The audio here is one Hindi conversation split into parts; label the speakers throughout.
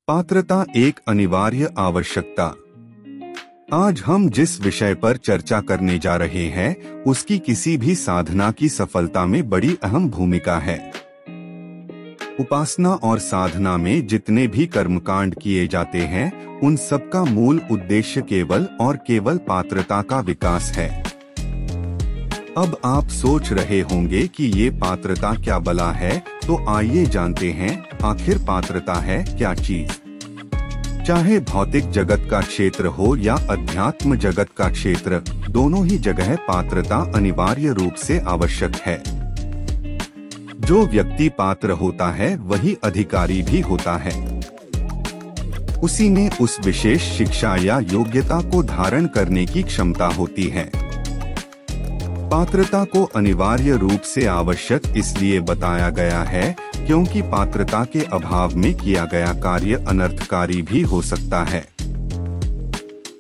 Speaker 1: पात्रता एक अनिवार्य आवश्यकता। आज हम जिस विषय पर चर्चा करने जा रहे हैं, उसकी किसी भी साधना की सफलता में बड़ी अहम भूमिका है। उपासना और साधना में जितने भी कर्मकांड किए जाते हैं, उन सबका मूल उद्देश्य केवल और केवल पात्रता का विकास है। अब आप सोच रहे होंगे कि ये पात्रता क्या बला है, तो आइए जानते हैं आखिर पात्रता है क्या चीज। चाहे भौतिक जगत का क्षेत्र हो या अध्यात्म जगत का क्षेत्र, दोनों ही जगह पात्रता अनिवार्य रूप से आवश्यक है। जो व्यक्ति पात्र होता है वही अधिकारी भी होता है। उसी में उस विशेष शिक्षा या योग्यता को धारण करने की क्षमता होती है। पात्रता को अनिवार्य रूप से आवश्यक इसलिए बताया गया है क्योंकि पात्रता के अभाव में किया गया कार्य अनर्थकारी भी हो सकता है।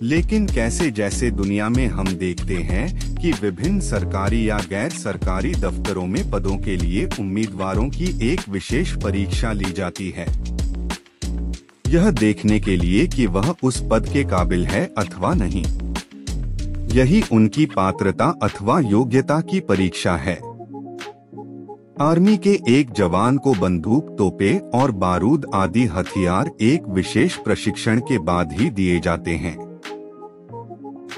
Speaker 1: लेकिन कैसे, जैसे दुनिया में हम देखते हैं कि विभिन्न सरकारी या गैर सरकारी दफ्तरों में पदों के लिए उम्मीदवारों की एक विशेष परीक्षा ली जाती है, यह देखने के लिए कि वह उस पद के काबिल है अथवा नहीं। यही उनकी पात्रता अथवा योग्यता की परीक्षा है। आर्मी के एक जवान को बंदूक, तोपें और बारूद आदि हथियार एक विशेष प्रशिक्षण के बाद ही दिए जाते हैं।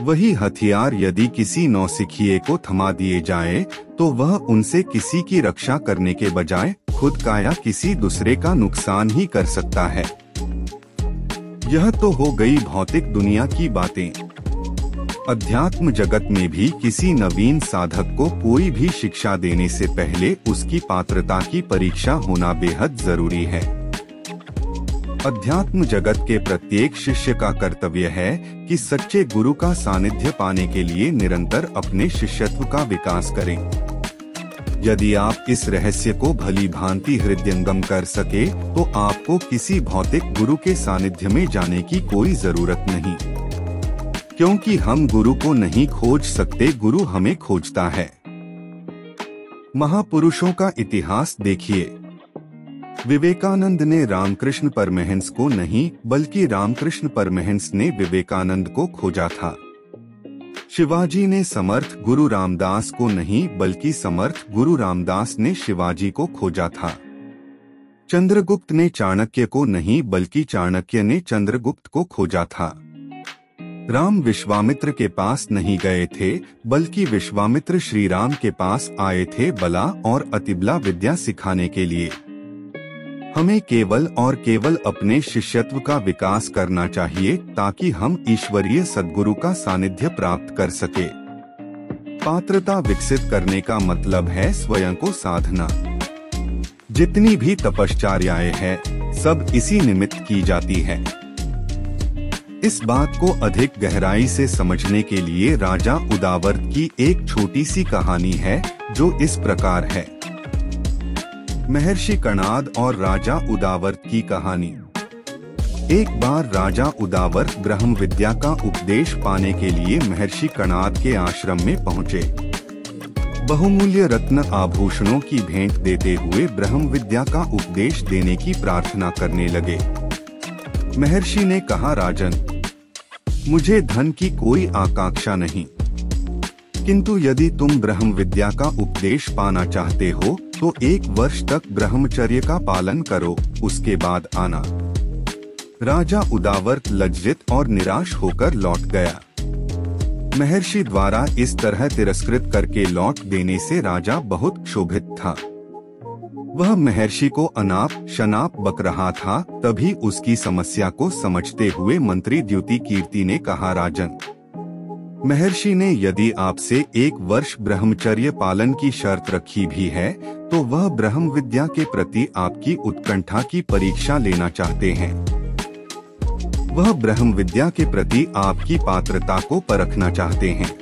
Speaker 1: वही हथियार यदि किसी नौसिखिए को थमा दिए जाए, तो वह उनसे किसी की रक्षा करने के बजाय खुद का या किसी दूसरे का नुकसान ही कर सकता है। यह तो हो गई भौतिक दुनिया की बातें। अध्यात्म जगत में भी किसी नवीन साधक को कोई भी शिक्षा देने से पहले उसकी पात्रता की परीक्षा होना बेहद जरूरी है। अध्यात्म जगत के प्रत्येक शिष्य का कर्तव्य है कि सच्चे गुरु का सानिध्य पाने के लिए निरंतर अपने शिष्यत्व का विकास करें। यदि आप इस रहस्य को भली भांति हृदयंगम कर सके, तो आपको किसी भौतिक गुरु के सानिध्य में जाने की कोई जरूरत नहीं, क्योंकि हम गुरु को नहीं खोज सकते, गुरु हमें खोजता है। महापुरुषों का इतिहास देखिए। विवेकानंद ने रामकृष्ण परमहंस को नहीं, बल्कि रामकृष्ण परमहंस ने विवेकानंद को खोजा था। शिवाजी ने समर्थ गुरु रामदास को नहीं, बल्कि समर्थ गुरु रामदास ने शिवाजी को खोजा था। चंद्रगुप्त ने चाणक्य को नहीं, बल्कि चाणक्य ने चंद्रगुप्त को खोजा था। राम विश्वामित्र के पास नहीं गए थे, बल्कि विश्वामित्र श्री राम के पास आए थे बला और अतिबला विद्या सिखाने के लिए। हमें केवल और केवल अपने शिष्यत्व का विकास करना चाहिए ताकि हम ईश्वरीय सद्गुरु का सानिध्य प्राप्त कर सके। पात्रता विकसित करने का मतलब है स्वयं को साधना। जितनी भी तपश्चर्याएं हैं, सब इसी निमित्त की जाती है। इस बात को अधिक गहराई से समझने के लिए राजा उदावर्त की एक छोटी सी कहानी है, जो इस प्रकार है। महर्षि कणाद और राजा उदावर्त की कहानी। एक बार राजा उदावर्त ब्रह्म विद्या का उपदेश पाने के लिए महर्षि कणाद के आश्रम में पहुँचे। बहुमूल्य रत्न आभूषणों की भेंट देते हुए ब्रह्म विद्या का उपदेश देने की प्रार्थना करने लगे। महर्षि ने कहा, राजन, मुझे धन की कोई आकांक्षा नहीं, किंतु यदि तुम ब्रह्म विद्या का उपदेश पाना चाहते हो तो 1 वर्ष तक ब्रह्मचर्य का पालन करो, उसके बाद आना। राजा उदावर्त लज्जित और निराश होकर लौट गया। महर्षि द्वारा इस तरह तिरस्कृत करके लौट देने से राजा बहुत क्षोभित था। वह महर्षि को अनाप शनाप बक रहा था। तभी उसकी समस्या को समझते हुए मंत्री द्युति कीर्ति ने कहा, राजन, महर्षि ने यदि आपसे 1 वर्ष ब्रह्मचर्य पालन की शर्त रखी भी है, तो वह ब्रह्म विद्या के प्रति आपकी उत्कंठा की परीक्षा लेना चाहते हैं। वह ब्रह्म विद्या के प्रति आपकी पात्रता को परखना चाहते हैं।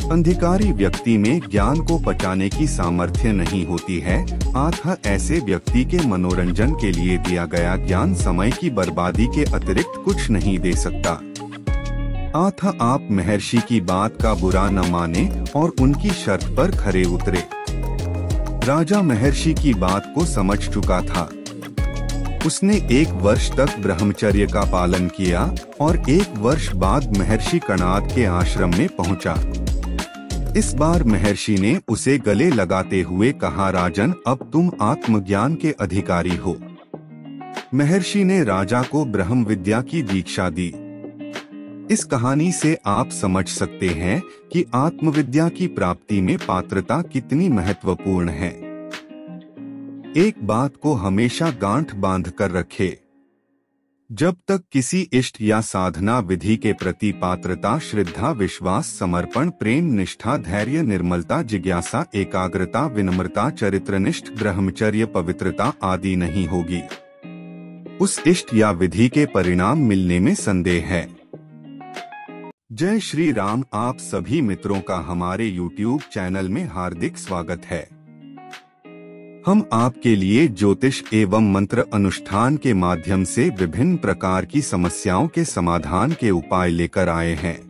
Speaker 1: अंधिकारी व्यक्ति में ज्ञान को पचाने की सामर्थ्य नहीं होती है, अतः ऐसे व्यक्ति के मनोरंजन के लिए दिया गया ज्ञान समय की बर्बादी के अतिरिक्त कुछ नहीं दे सकता। अतः आप महर्षि की बात का बुरा न माने और उनकी शर्त पर खरे उतरे। राजा महर्षि की बात को समझ चुका था। उसने 1 वर्ष तक ब्रह्मचर्य का पालन किया और 1 वर्ष बाद महर्षि कणाद के आश्रम में पहुंचा। इस बार महर्षि ने उसे गले लगाते हुए कहा, राजन, अब तुम आत्मज्ञान के अधिकारी हो। महर्षि ने राजा को ब्रह्म विद्या की दीक्षा दी। इस कहानी से आप समझ सकते हैं कि आत्मविद्या की प्राप्ति में पात्रता कितनी महत्वपूर्ण है। एक बात को हमेशा गांठ बांध कर रखे, जब तक किसी इष्ट या साधना विधि के प्रति पात्रता, श्रद्धा, विश्वास, समर्पण, प्रेम, निष्ठा, धैर्य, निर्मलता, जिज्ञासा, एकाग्रता, विनम्रता, चरित्रनिष्ठ, ब्रह्मचर्य, पवित्रता आदि नहीं होगी, उस इष्ट या विधि के परिणाम मिलने में संदेह है। जय श्री राम। आप सभी मित्रों का हमारे YouTube चैनल में हार्दिक स्वागत है। हम आपके लिए ज्योतिष एवं मंत्र अनुष्ठान के माध्यम से विभिन्न प्रकार की समस्याओं के समाधान के उपाय लेकर आए हैं।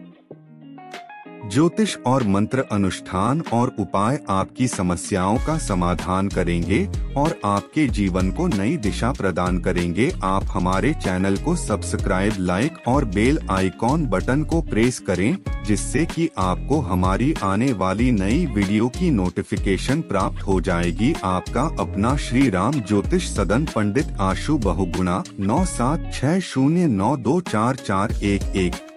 Speaker 1: ज्योतिष और मंत्र अनुष्ठान और उपाय आपकी समस्याओं का समाधान करेंगे और आपके जीवन को नई दिशा प्रदान करेंगे। आप हमारे चैनल को सब्सक्राइब, लाइक और बेल आइकॉन बटन को प्रेस करें, जिससे कि आपको हमारी आने वाली नई वीडियो की नोटिफिकेशन प्राप्त हो जाएगी। आपका अपना श्री राम ज्योतिष सदन, पंडित आशु बहुगुणा, 9760924411।